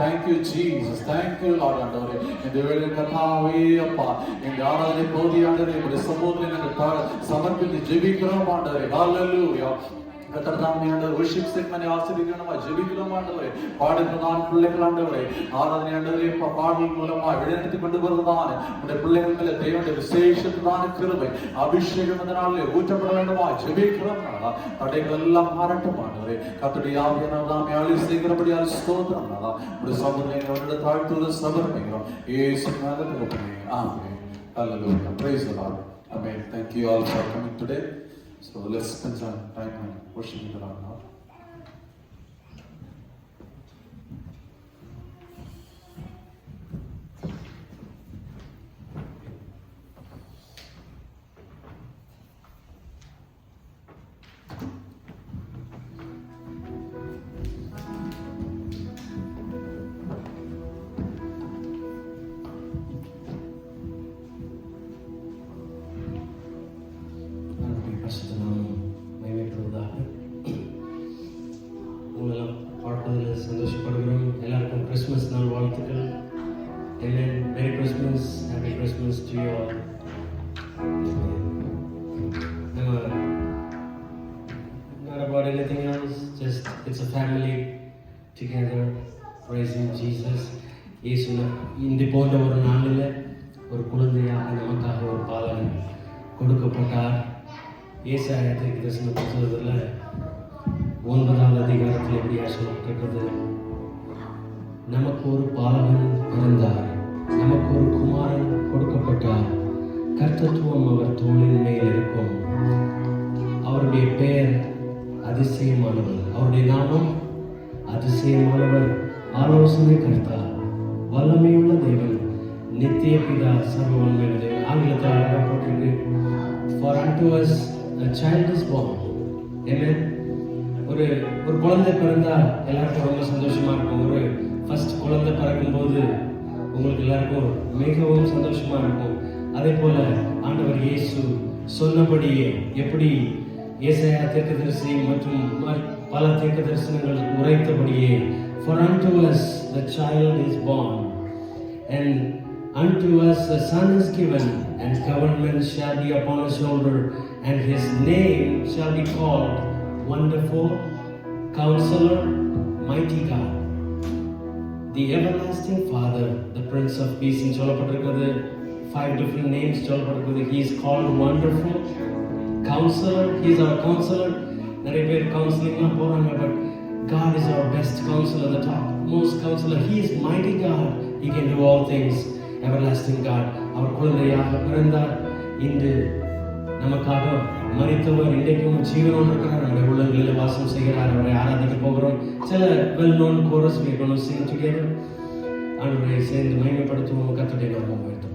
Thank you, Jesus. Thank you, Lord. ஆண்டவரே இந்த வேளை கர்த்தாவே அப்பா இந்த ஆராதனை போதி ஆண்டவரே உம்முடைய சமூகத்தில் நாங்கள் சமர்ப்பித்து ஜெபிக்கிறோம் ஆண்டவரே. ஹalleluya. கர்த்தாவே ஆண்டவரே worship segment ஆசீர்வதிக்கணுமா ஜெபிக்கிறோம் ஆண்டவரே. பாடுகிறதான பிள்ளைகள் ஆண்டவரே ஆராதனை ஆண்டவரே பாடல் மூலமா வழிநடத்தி கொண்டு வருவதான உம்முடைய பிள்ளைகள் மேல தேவனுடைய விசேஷமான கிருபை அபிஷேகம் இந்த நாளிலே ஊற்றப்பட வேண்டுமா ஜெபிக்கிறோம். தடைகள் எல்லாம் மாறட்டும் ஆண்டவரே. கர்த்தருடைய ஆவியானவர் நாமே ஆளி செய்கிறபடியால் ஸ்தோத்திரம். உம்முடைய சமூகத்தை எங்களோட தாழ்த்துவது சமர்ப்பிக்கிறோம் இயேசுவின் நாமத்தில். ஆமென். Hallelujah. Praise the Lord. Amen. Thank you all for coming today. So let's spend some time on worshiping the Lord now. சந்தோஷப்படுகிறோம். எல்லாருக்கும் கிறிஸ்மஸ் நாள் வாழ்த்துக்கள். Amen. Merry Christmas. Happy Christmas to you all. Not about anything else. Just it's a family together praising Jesus. இயேசு இந்த போன்ற ஒரு நாளில் ஒரு குழந்தையாக நமக்காக ஒரு பாலகன் கொடுக்கப்பட்டார். ஏசாயா தீர்க்கதரிசன புத்தகத்தில் 9ஆம் அதிகாரத்தில் எப்படியா சொல்லப்பட்டிருக்கிறது? நமக்கு ஒரு பாலகன் பிறந்தார், நமக்கு ஒரு குமாரன் கொடுக்கப்பட்டார், கர்த்தத்துவம் அவர் தோளின் மேல் இருக்கும், அவருடைய பெயர் அதிசயமானவர், அவருடைய நாமம் அதிசயமானவர், ஆலோசனை கர்த்தா, வல்லமையுள்ள தேவன், நித்திய பிதா, சர்வ வல்லமையுள்ள தேவன். ஆங்கிலத்தில் அழகாக போட்டிருக்கு, for unto us a child is born. Amen. ஒரு குழந்தை பிறந்தா எல்லாருக்கும் ரொம்ப சந்தோஷமா இருக்கும். ஒரு ஃபர்ஸ்ட் குழந்தை பிறக்கும்போது உங்களுக்கு எல்லாருக்கும் மிகவும் சந்தோஷமா இருக்கும். அதே போல ஆண்டவர் இயேசு சொன்னபடியே எப்படி ஏசாயா தீர்க்கதரிசி மற்றும் பல தீர்க்க தரிசனங்கள் உரைத்தபடியே for unto us the child is born and unto us a son is given and government shall be upon his shoulder and his name shall be called Wonderful Counselor, Mighty God, the Everlasting Father, the Prince of Peace. In சொல்லப்பட்டிருக்கிறது 5 different names சொல்லப்பட்டிருக்கிறது. He is called Wonderful Counselor. He is our counselor. நிறைய பேர் கவுன்சிலிங்லாம் போறாங்க, but God is our best counselor, the top most counselor. He is Mighty God. He can do all things. Everlasting God. அவர் குழந்தையாக பிறந்தார். இன்று நமக்காக மரித்தவர் இன்றைக்கும் ஜீவனோடு இருக்கிறார், நம்முடைய உள்ளங்களில் வாசம் செய்கிறார். அவரை ஆராதிக்க போகிறோம். சில well known chorus we are going to sing together. ஆண்டவரை சேர்ந்து மகிமைப்படுத்துவோம். கர்த்தருடைய நாமம் உயர்த்தப்படும்.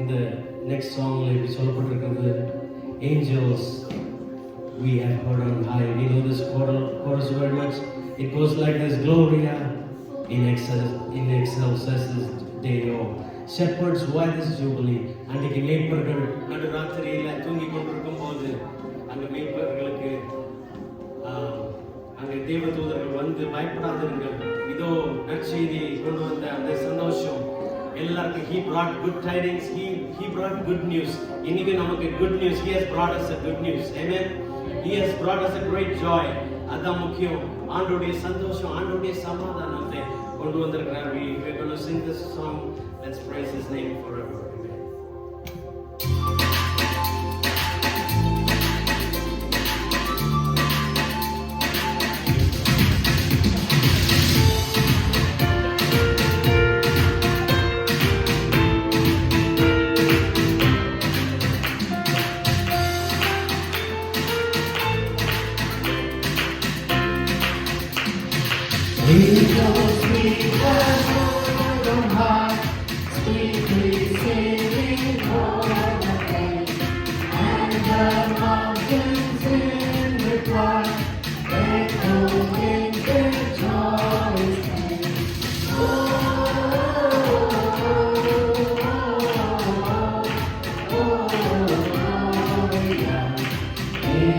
இந்த நெக்ஸ்ட் சாங்ல இப்படி சொல்லப்பட்டிருக்கிறது, angels we have heard on high. We know this chorus very much. It goes like this: Gloria in excelsis Deo. Shepherds, why this jubilee? அன்றைக்கு மேய்ப்பர்கள் நடுராத்திரியில் தூங்கி கொண்டிருக்கும் போது அந்த மேய்ப்பர்களுக்கு அங்கே தேவதூதர்கள் வந்து பயப்படாதிருங்கள், இதோ நற்செய்தியை கொண்டு வந்த அந்த சந்தோஷம் எல்லாருக்கும். He brought good tidings. He brought good news. இன்னைக்கு நமக்கு good news. He has brought us a good news. Amen. He has brought us a great joy. அதான் முக்கியம். ஆண்டவருடைய சந்தோஷம், ஆண்டவருடைய சமாதானத்தை கொண்டு வந்திருக்கிறார். We're going to sing this song. Let's praise His name forever. Amen. Angels we have heard on high, sweetly singing o'er the plain, and the mountains in reply, echoing their joyous praise. Oh, Gloria in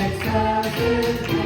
excelsis Deo.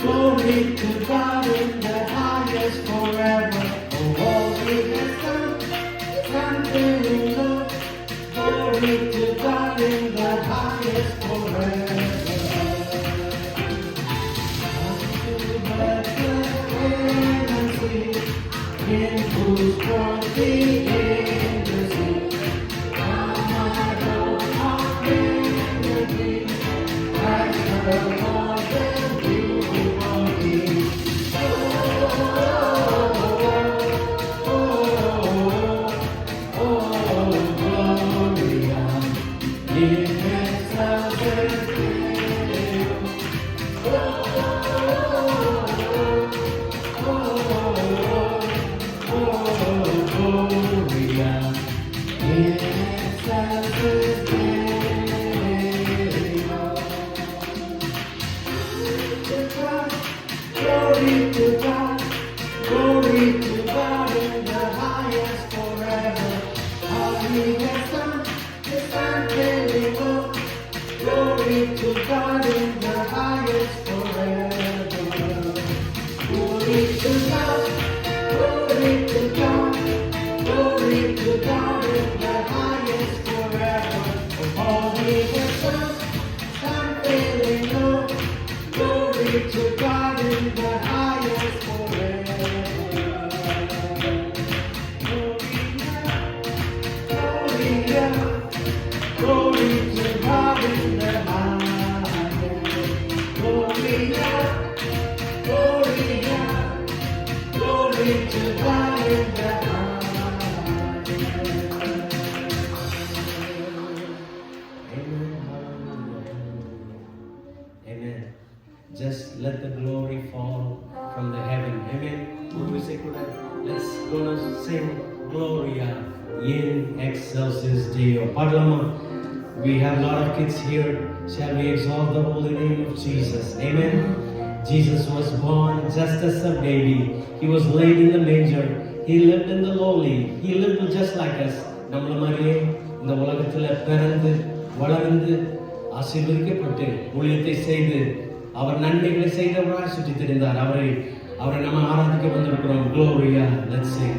Glory to God in the highest forever. Oh, all He has done, something we know. Glory to God in the highest forever. Unto Bethlehem and see, in whose birth the angels sing. Come, adore our Trinity, Christ the Lord, the beautiful King. Gloria in excelsis Deo. Gloria in excelsis Deo. Glory to God, glory to God in the highest forever. How He has done His unfailing work. Glory to God in the highest forever. Glory to God, glory to God, glory to God in the highest forever. For all He has done, unfailing work. Glory to God in the highest forever. Gloria, glory to God in the highest. Gloria, Gloria, glory to God in the highest. Amen. Just let the glory fall from the heaven. Amen. What we say today? Let's go and sing Gloria in excelsis Deo. Padlama, we have a lot of kids here. Shall we exalt the holy name of Jesus? Amen. Jesus was born just as a baby. He was laid in the manger. He lived in the lowly. He lived just like us. நம்மள மாதிரியே இந்த உலகத்துல பிறந்து வளர்ந்து ஆசீர்வதிக்கப்பட்டு ஊழியத்தை செய்து அவர் நன்மைகளை செய்தவராய் சுற்றி திரிந்தார். அவரை நம்ம ஆராதிக்க வந்திருக்கிறோம். Gloria, let's sing.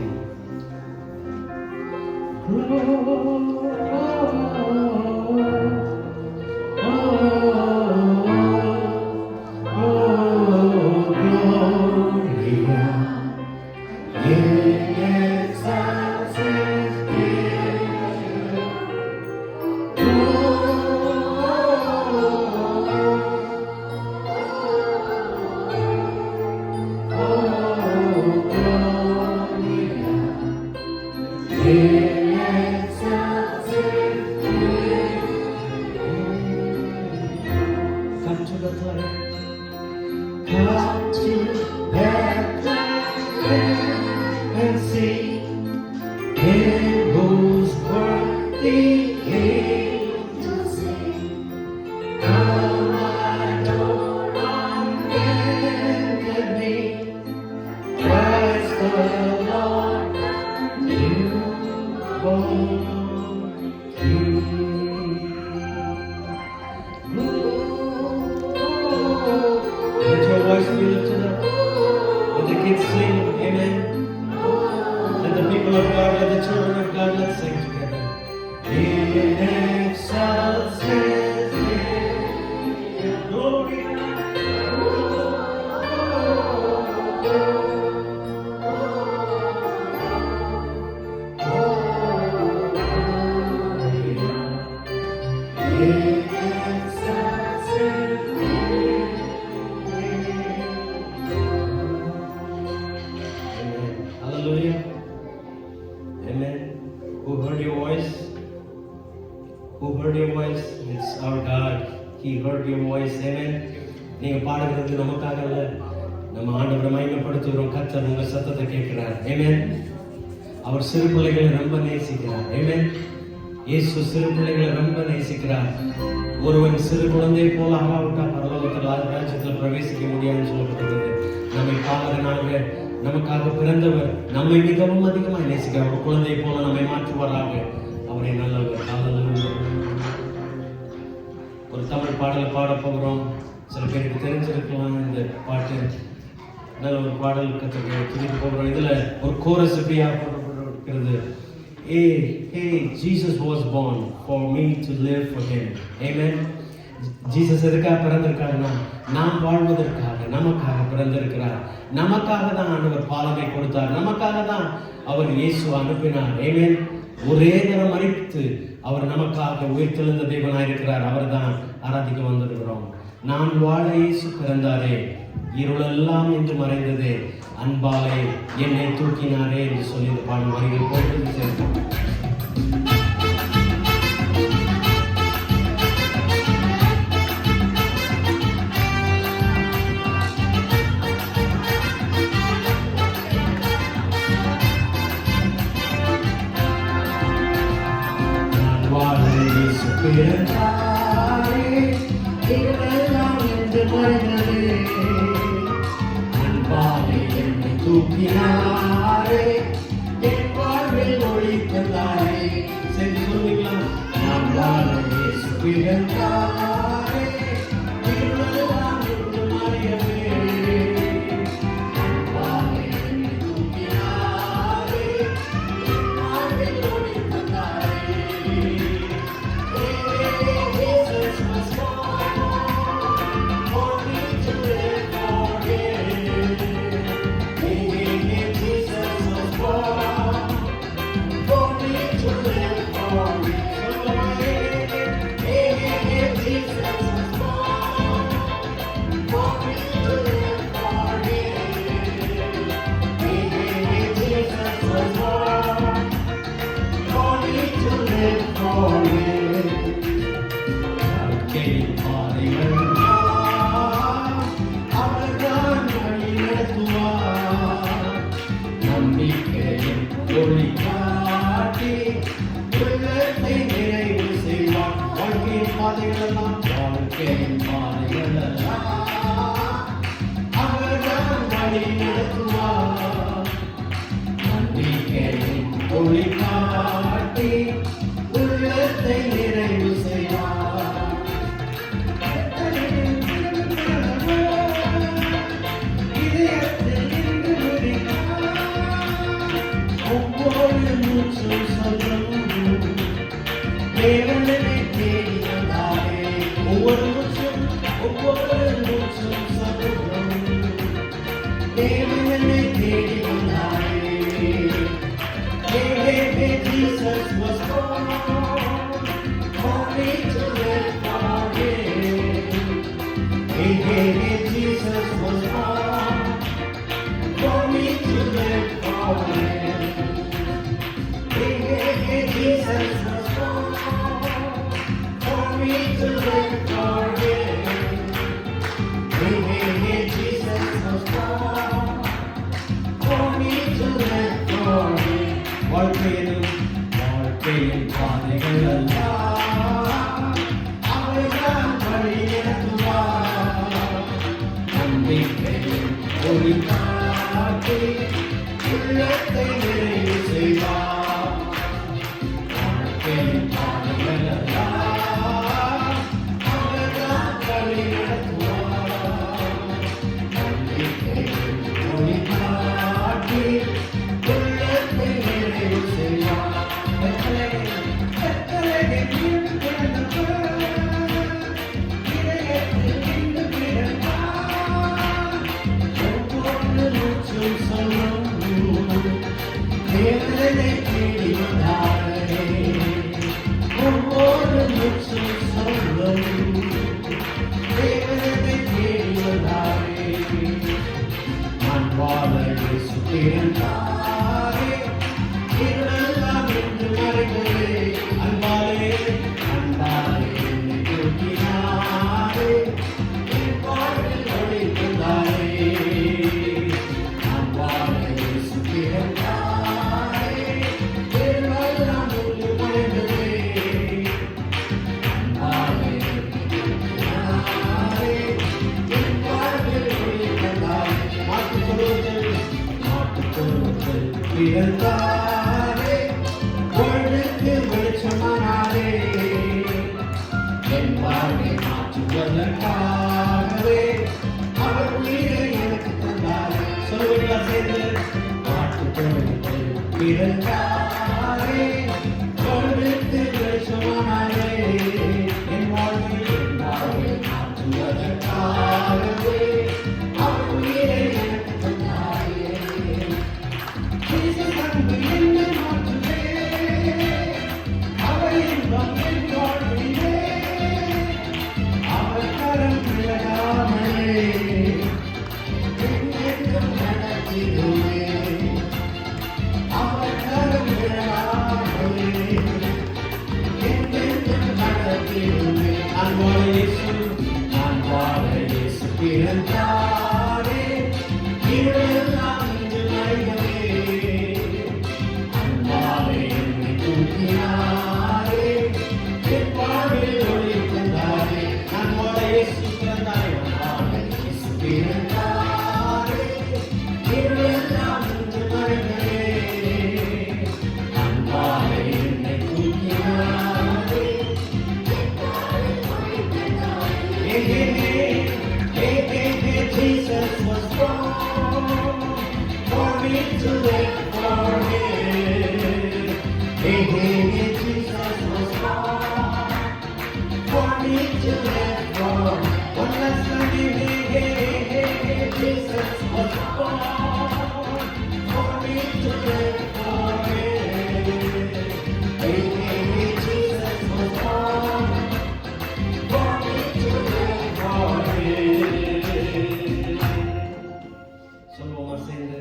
Come to Bethlehem. Come to Bethlehem and see Him whose birth the angels sing. Come, adore on bended knee, Christ the Lord, newborn King. Let your voice be lifted up. Let the kids sing. Amen. Let the people of God, let the children of God, let's sing together. In excelsis Glory. Amen. Hallelujah. Amen. Who heard your voice? Who heard your voice? It's our God. He heard your voice. Amen. நீங்க பாடுகிறது நமக்காக அல்ல, நம்ம ஆண்டவரை மகிமைப்படுத்துகிறோம். கர்த்தர் உங்க சத்தத்தை கேட்கிறார். Amen. அவர் சிறு பிள்ளைகளை ரொம்ப நேசிக்கிறார். Amen. இயேசு சிறு பிள்ளைகளை ரொம்ப நேசிக்கிறார். ஒருவன் சிறு குழந்தை போல ஆகாவிட்டால் பரலோகத்தில் ராஜ்யத்தில் பிரவேசிக்க முடியாதுன்னு சொல்லப்பட்டிருக்கிறது. நம்மை காவலனாக நமக்காக பிறந்தவர் நம்மை மிகவும் அதிகமாக நேசிக்கிறார். ஒரு குழந்தை போல நம்மை மாற்றுவாராக. அவரை நல்லவர். ஹல்லேலூயா. ஒரு தமிழ் பாடலை பாட போகிறோம். சில பேருக்கு தெரிஞ்சிருக்கலாம் இந்த பாட்டு. நல்ல ஒரு பாடல் கற்றுக்க போகிறோம். இதுல ஒரு கோரஸ் இப்படியா போடப்பட்டிருக்கிறது. Hey, Jesus was born for me to live for Him. Amen. Jesus எதுக்காக பிறந்திருக்காருன்னா நாம் வாழ்வதற்காக நமக்காக பிறந்திருக்கிறார். நமக்காக தான் ஆண்டவர் பாலனை கொடுத்தார். நமக்காக தான் அவர் இயேசு அனுப்பினார். Amen. ஒரே நேரம் மரித்து அவர் நமக்காக உயிர்த்தெழுந்த தேவனாயிருக்கிறார். அவர் தான் ஆராதிக்க வந்திருக்கிறோம். நான் வாழ இயேசு பிறந்தாரே, இருளெல்லாம் என்று மறைந்ததே, அன்பாலே என்னை தூக்கினாரே என்று சொல்லி இந்த பாடல் வரிகள் போட்டு சேர்த்தோம். நான் வாழ இயேசு பிறந்தாரே, இருளெல்லாம் என்று மறைந்ததே, அன்பாலே என்னை தூக்கினாரே, என் வாழ்வில் ஒளி தந்தாரே. சேர்ந்து சொல்லுவீங்களா? நான் வாழ இயேசு பிறந்தாரே, இருளெல்லாம் என்று மறையவே, அன்பாலே என்னை தூக்கினாரே, என் வாழ்வில் ஒளி தந்தாரே. Jesus was born for me to live for Him. Jesus was born for me to live for Him. Jesus was born for me to live for Him. Jesus was born for me to live for Him. வாழ்க்கையின் பாதைகள் அவர்தான் வழி நடத்துவார். நம்பிக்கையின் ஒளி காட்டி உள்ளத்தை நிறைவு செய்வார். வாழ்க்கையின் பாதைகளெல்லாம் வாழ்க்கையின் பாதைகளெல்லாம் அவர்தான் வழி நடத்துவார். நன்றி காட்டி உள்ளத்தை நிறைவு செய்வார். இதயத்தில் நின்று முடிப்பார். ஒவ்வொரு மூச்சும் சொல்லும் தேவனை தேடி வந்தாரே. ஒவ்வொரு மூச்சும் சொல்லும் தேவனை தேடி வந்தாரே. Jesus was born for me to live for Him. Jesus was born for me to live for Him. Jesus was born for me to live for Him. Jesus was born for me to live for Him. வாழ்க்கையின் பாதைகள் எல்லாம் அவர்தான் வழி நடத்துவார். நம்பிக்கையின் ஒளி காட்டி உள்ளத்தை நிறைவு செய்வார். வாழ்க்கையின் பாதைகள் எல்லாம் அவர்தான் வழி நடத்துவார். நம்பிக்கையின் ஒளி காட்டி உள்ளத்தை நிறைவு செய்வார். தேவனை தேடி வந்தாரே. ஒவ்வொரு மூச்சும் சொல்லும் தேவனை தேடி வந்தாரே. நான் வாழ இயேசு பிறந்தாரே. இருளெல்லாம் இன்று மறைந்ததே. அன்பாலே என்னை தூக்கினாரே. என் வாழ்வில் ஒளி தந்தாரே. நான் வாழ இயேசு பிறந்தாரே. இருளெல்லாம் இன்று மறைந்ததே. அன்பாலே என்னை தூக்கினாரே. என் வாழ்வில் ஒளி தந்தாரே. மாட்டுத்தொழுவத்தில் பிறந்தாரே. பொழுதுக்கு வெளிச்சமானாரே. என் வாழ்வை மாற்றுவதற்காகவே அவர் உயிரை எனக்கு தந்தாரே. சொல்லுவீங்களா சேர்ந்து? மாட்டுத்தொழுவத்தில் பிறந்தாரே. பொழுதுக்கு வெளிச்சமானாரே. என் வாழ்வை மாற்றுவதற்காகவே அவர் உயிரை எனக்கு தந்தாரே. Jesus அன்பு என்னை மாற்றுவே. அவர் இன்பம் என் வாழ்விலே. அவர் கரம் விலகாமலே என்னென்றும் நடத்திடுவே. அவர் கரம் விலகாமலே என்னென்றும் நடத்திடுவே. நான் வாழ இயேசு பிறந்தாரே. இருளெல்லாம் இன்று மறைந்ததே. அன்பாலே என்னை தூக்கினாரே. என் வாழ்வில் ஒளி தந்தாரே. நான் வாழ இயேசு பிறந்தாரே. வாழ இயேசு பிறந்தாரே. இருளெல்லாம் இன்று மறைந்ததே. அன்பாலே என்னை தூக்கினாரே. Jesus was born for me to live for Him. Jesus was born for me to live for Him. One last time, Jesus was born for me to live for Him. Jesus was born for me to live for Him. சொல்லுவோமா சேர்ந்து?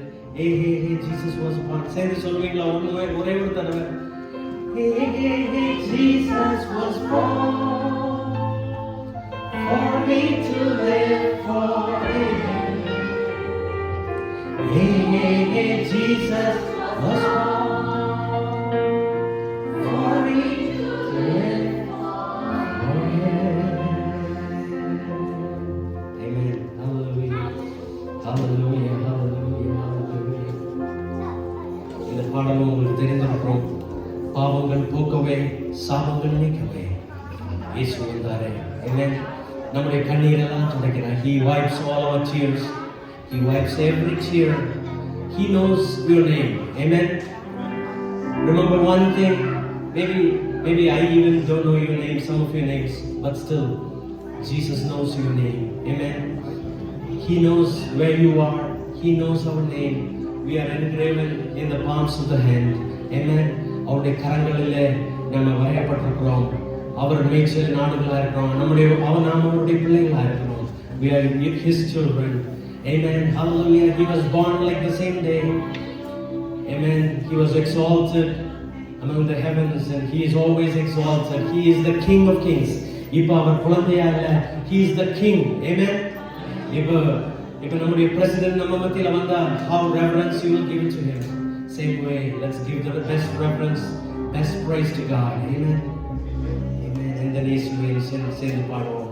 Jesus was born. சேர்ந்து சொல்லுவீங்களா? ஒரே ஒரு தடவை. Jesus was born for me to live for Him. Jesus was born for me to live for Him. Amen. Hallelujah. Hallelujah. Hallelujah. Hallelujah. இந்த பாடலும் உங்களுக்கு தெரிந்திருக்கும். பாவங்கள் போக்கவே, சாபங்கள் நீக்கவே இயேசு வந்தாரே. Amen. நம்முடைய கண்ணீரெல்லாம் துடைக்கிறார். He wipes all our tears. He wipes every tear. He knows your name. Amen. Remember one thing. Maybe I even don't know your name, some of your names, but still, Jesus knows your name. Amen. He knows where you are. He knows our name. We are engraven in the palms of the hand. Amen. அவருடைய கரங்களிலே நம்ம வரையப்பட்டிருக்கிறோம். அவர் மேய்ச்சல் நாடுகளாக இருக்கிறோம். நாம் அவருடைய பிள்ளைகளாக இருக்கிறோம். We are His children. Amen. Hallelujah. He was born like the same day. Amen. He was exalted among the heavens and He is always exalted. He is the King of Kings. இப்போ அவர் குழந்தையா இல்ல, He is the King. Amen. இப்போ நம்முடைய president நம்ம மத்தியில வந்தா, how reverence you will give it to Him. Same way, let's give the best reverence, best praise to God. Amen. Amen. And then இயேசுவை சேர்ந்து பாடுவோம்.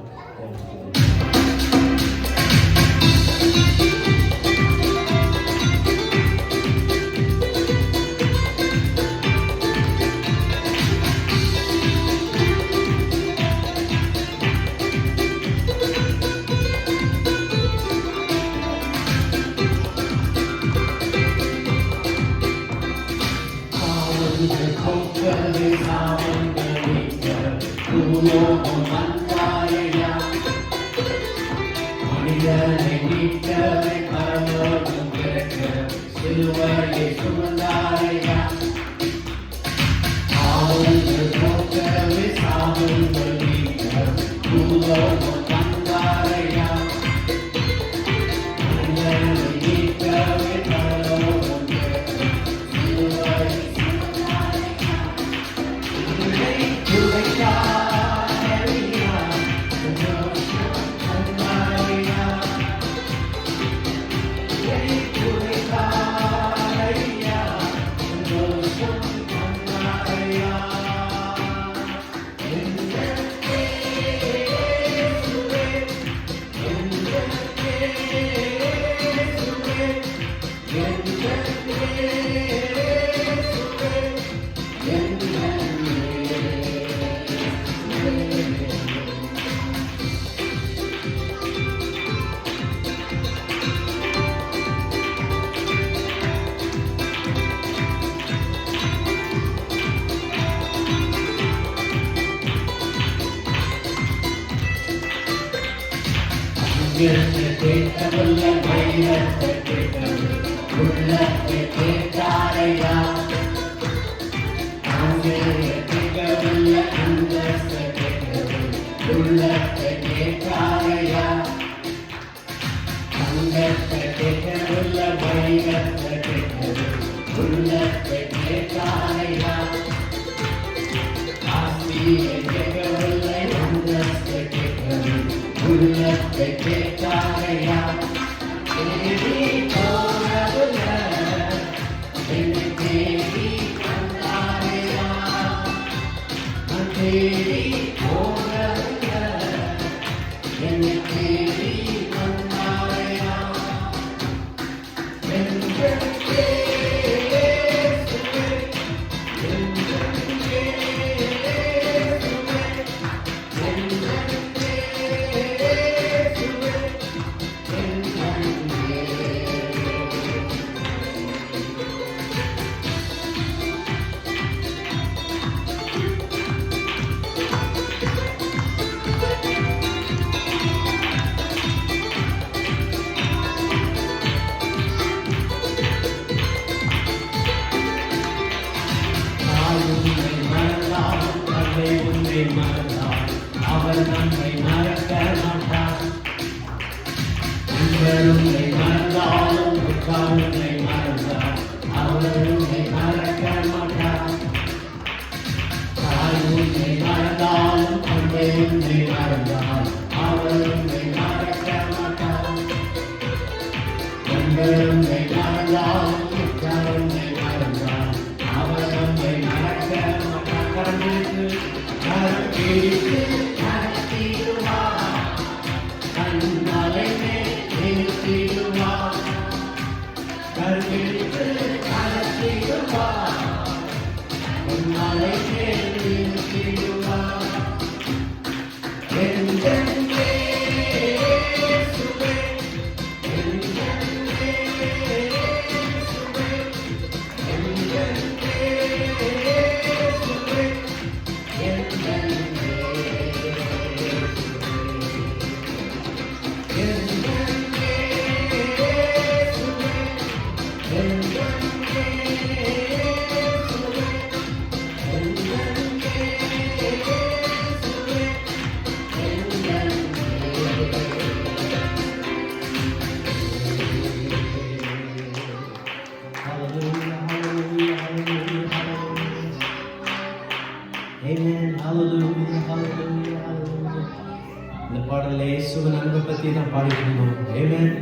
பற்றி தான் பாடிட்டு இருந்தோம். ஆமென்.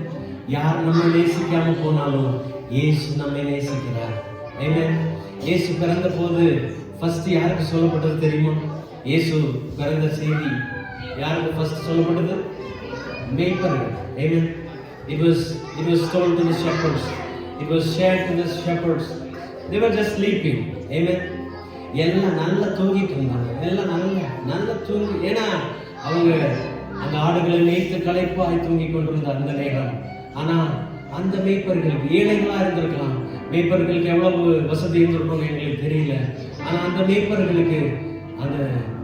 யார் நம்ம நேசிக்காம போனாலும் இயேசு நம்மை நேசிக்கிறார். ஆமென். இயேசு பிறந்த போது ஃபர்ஸ்ட் யாருக்கு சொல்லப்பட்டது தெரியுமா? இயேசு பிறந்த செய்தி யாருக்கு ஃபர்ஸ்ட் சொல்லப்பட்டது? மேய்ப்பர்கள். Amen. It was told to the shepherds. It was shared to the shepherds. They were just sleeping. Amen. எல்லாம் நல்லா தூங்கிட்டு இருந்தாங்க. எல்லாம் நல்லா தூங்கி, ஏன்னா அவங்க அந்த ஆடுகளை மேய்த்து களைப்பாய் தூங்கி கொண்டிருந்த அந்த நேரம். ஆனா அந்த மேய்ப்பர்களுக்கு ஏழைகளா இருந்திருக்கலாம், மேய்ப்பர்களுக்கு எவ்வளவு வசதி இருந்திருக்கும் எங்களுக்கு தெரியல. ஆனா அந்த மேய்ப்பர்களுக்கு அந்த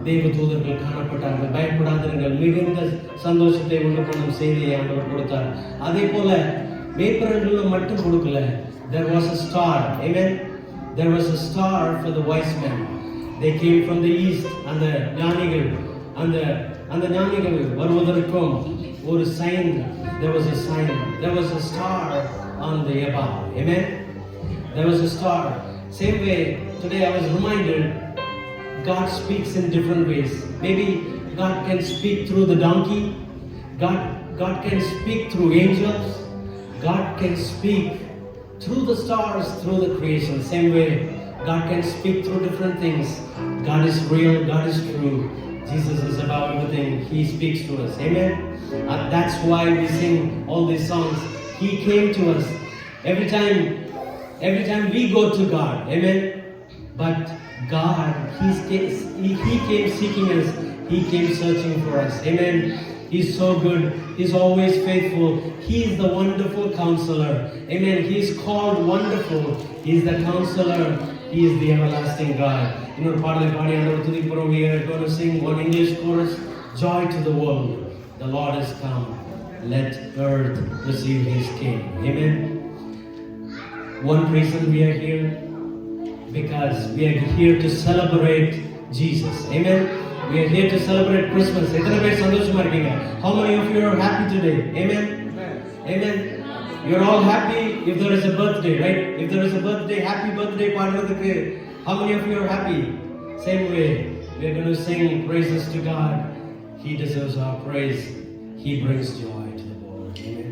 தேவ தூதர்கள் காணப்பட்டார்கள். பயப்படாதிருங்கள், மிகுந்த சந்தோஷத்தை உண்டு பண்ணும் செய்தியை ஆண்டவர் கொடுத்தார். அதே போல மேய்ப்பர்களும் மட்டும் கொடுக்கல. There was a star. Amen. There was a star for the wise men. They came from the east. அந்த ஞானிகள் அந்த ஞானிகள் வருவதற்கும் ஒரு sign. There was a sign. There was a star on the above. Amen. There was a star. Same way today I was reminded God speaks in different ways. Maybe God can speak through the donkey. God can speak through angels. God can speak through the stars, through the creation. Same way, God can speak through different things. God is real. God is true. Jesus is above everything. He speaks to us. Amen. And that's why we sing all these songs. He came to us every time we go to God. Amen. But God, He came seeking us. He came searching for us. Amen. He's so good. He's always faithful. He is the wonderful counselor. Amen. He is called wonderful. He is the counselor. He is the everlasting God. இன்னொரு பாடலை பாடி ஆண்டவரை துதிக்கிறோம். We are going to sing one English chorus. Joy to the world. The Lord has come. Let earth receive His King. Amen. One reason we are here, because we are here to celebrate Jesus. Amen. We are here to celebrate Christmas. எத்தனை பேர் சந்தோஷமா இருக்கீங்க? How many of you are happy today? Amen. Amen. You're all happy if there is a birthday, right? If there is a birthday, happy birthday பாடுறதுக்கு how many of you are happy? Same way, we are going to sing praises to God. He deserves our praise. He brings joy to the world. Amen.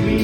We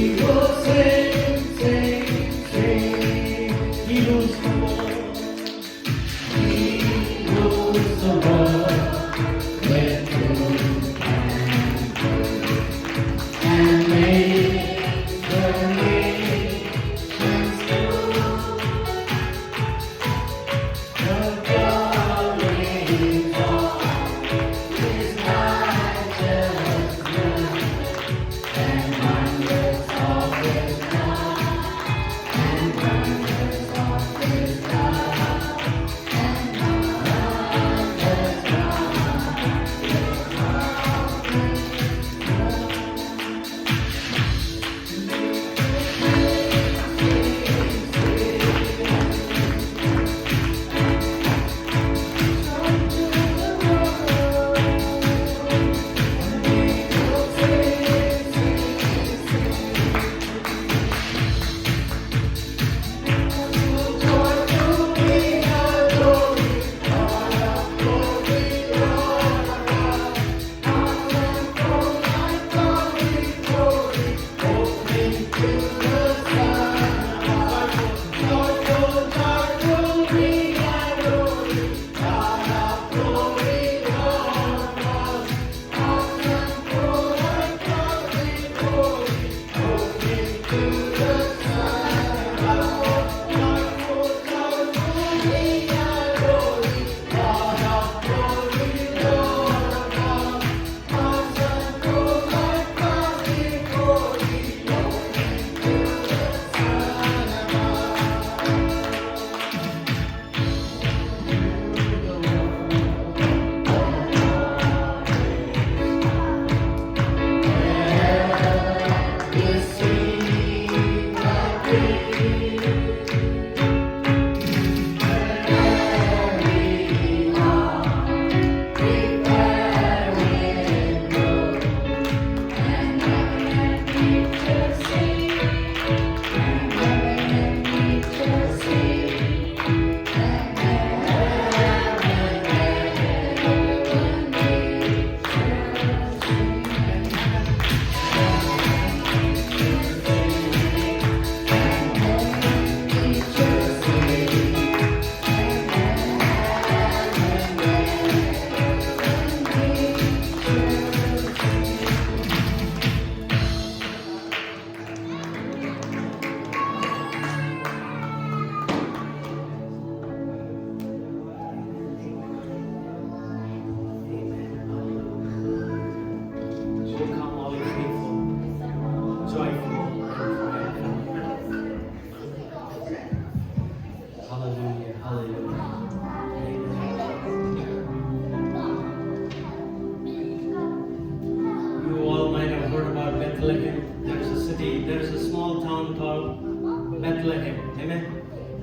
Bethlehem. There's a city, there's a small town called Bethlehem. Amen.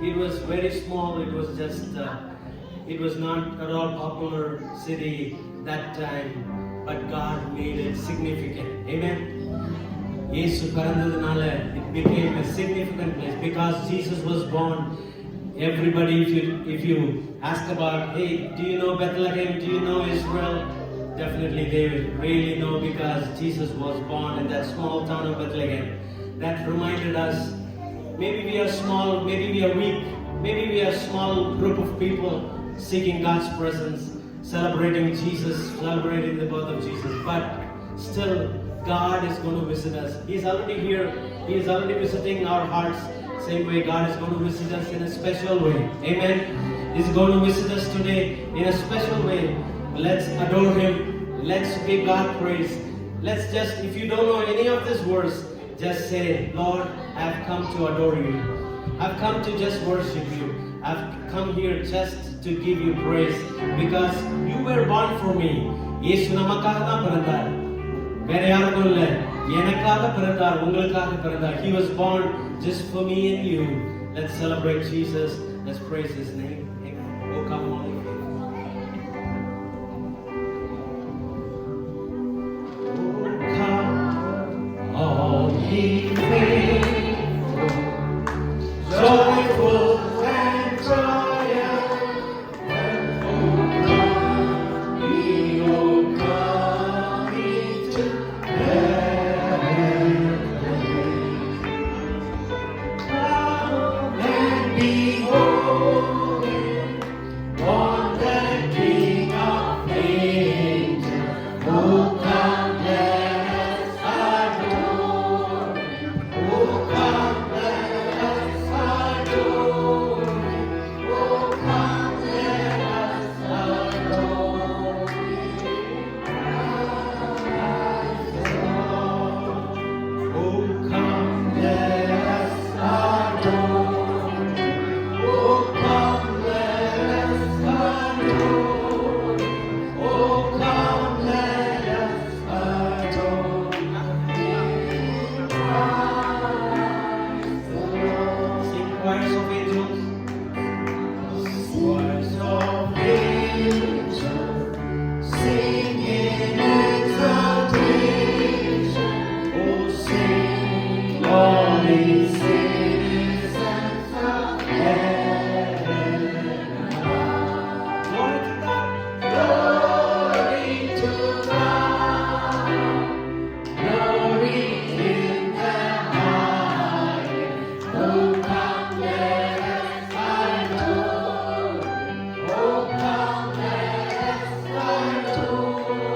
It was very small. It was just, it was not at all popular city that time, but God made it significant. Amen. இயேசு பிறந்ததுனால it became a significant place because Jesus was born. Everybody, if you ask about, hey, do you know Bethlehem? Do you know Israel? Definitely they will really know because Jesus was born in that small town of Bethlehem. That reminded us, maybe we are small, maybe we are weak, maybe we are a small group of people seeking God's presence, celebrating Jesus, celebrating the birth of Jesus. But still, God is going to visit us. He is already here. He is already visiting our hearts. Same way God is going to visit us in a special way. Amen. He's going to visit us today in a special way. Let's adore Him. Let's give God praise. Let's just, if you don't know any of this verse, just say, Lord, I've come to adore you. I've come to just worship you. I've come here just to give you praise because you were born for me. இயேசு நமக்காக தான் பிறந்தார். வேற யாருக்கும் இல்ல. எனக்காக பிறந்தார், உங்களுக்காக பிறந்தார். He was born just for me and you. Let's celebrate Jesus. Let's praise His name. Amen. Oh, come on. All ye faithful, joyful and triumphant, O come into heaven. Come and behold Him, born the King of angels. O come, let us adore Him. O come, let us adore Him. O come, let us adore Him. Christ the Lord. O come, let us adore Him. O come, let us adore Him. O come, let us adore Him. Christ the Lord. Sing choirs of angels. Voice of angels singing exaltation. Oh, sing, all ye citizens of heaven. Glory to God. Glory to God. Glory in the highest. Oh, come, let us adore Him. Oh, come, let us adore Him.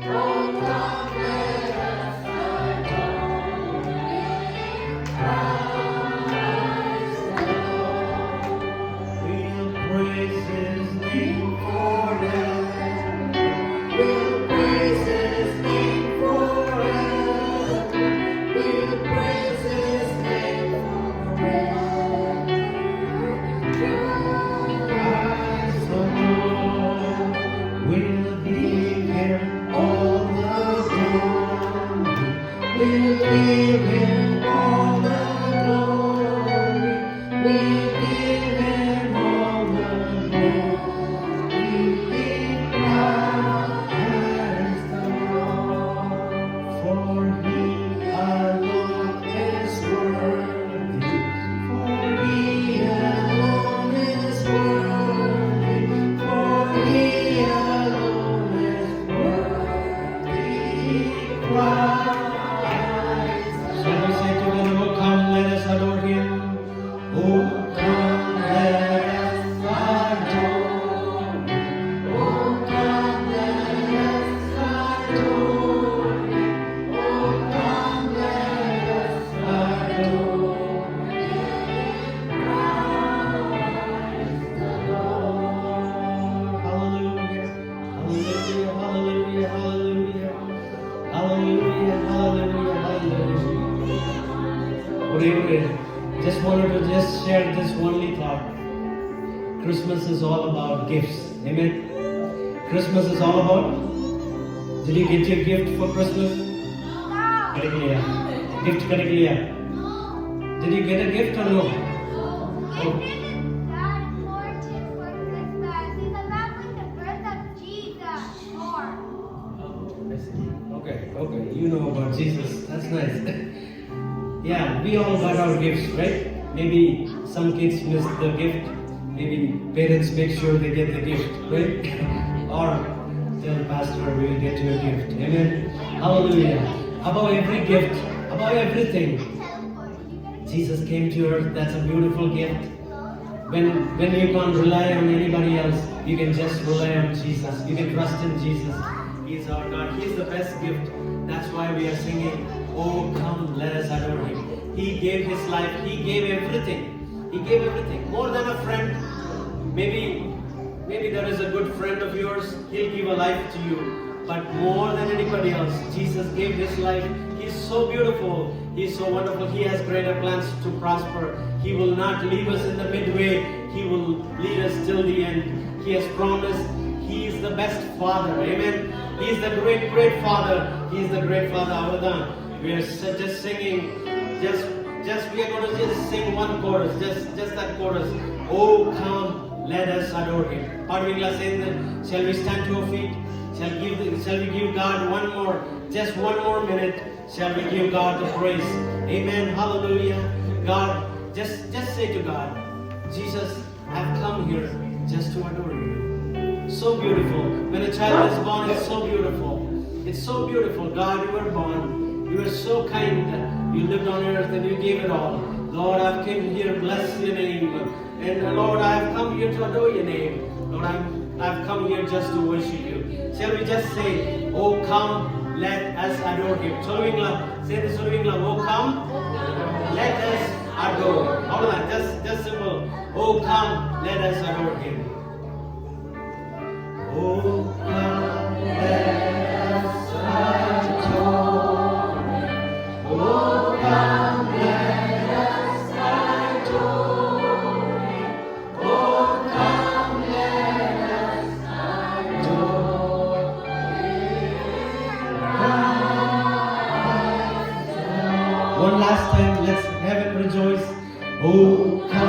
Oh, come, let us adore Him. Christ the Lord. We'll praise His name forever. We'll praise His name forever. We'll praise His name forever. Christ the Lord. We'll give Him all the glory. We'll give Him all the glory. We'll give Him all the glory. Christ the Lord. For He alone is worthy. For He alone is worthy. For He alone is worthy. Christ the Shall we say together, oh come, let us adore Him. Oh, come, let us adore Him. Oh, come, let us adore Him. Oh, come, let us adore Him. Christ the Lord. Hallelujah. Hallelujah. Hallelujah. Hallelujah. Hallelujah. Hallelujah. Hallelujah. Hallelujah. Just wanted to just share this only thought. Christmas is all about gifts. Amen. Christmas is all about. Did you get your gift for Christmas? கிடைக்கலையா? gift கிடைக்கலையா? Did you get a gift or no? Oh. Okay, you know about Jesus. That's nice. Yeah, we all got our gifts, right? Maybe some kids missed the gift. Maybe parents make sure they get the gift, right? Or tell pastor, we will get you a gift. Amen. Hallelujah. Above every gift, above everything, Jesus came to earth. That's a beautiful gift. When you can't rely on anybody else, you can just rely on Jesus. You can trust in Jesus. He is our God. He is the best gift. That's why we are singing, oh come, let us adore Him. He gave His life. He gave everything. He gave everything. More than a friend. Maybe there is a good friend of yours. He'll give a life to you. But more than anybody else, Jesus gave His life. He's so beautiful. He's so wonderful. He has greater plans to prosper. He will not leave us in the midway. He will lead us till the end. He has promised. He is the best Father. Amen. He is the great, great Father. He is the great Father. Avadan. We are just singing. We are going to just sing one chorus. Just that chorus. Oh, come, let us adore Him. Padvingla saying that. Shall we stand to our feet? Shall we give God just one more minute? Shall we give God the praise? Amen. Hallelujah. God, just say to God, Jesus, I've come here just to adore You. So beautiful. When a child is born, it's so beautiful. It's so beautiful. God, You were born. You were so kind. You lived on earth and You gave it all. Lord, I've come here, bless Your name. And Lord, I've come here to adore Your name. Lord, I've come here just to worship You. Shall we just say, oh come, let us adore Him. Solvingla, say this Solvingla, oh come, let us adore Him. All that, just simple. Oh come, let us adore Him. Oh come, let us adore Him. Oh come, let us adore Him. Oh come, let us adore Him. One last time, let's heaven rejoice. Oh come.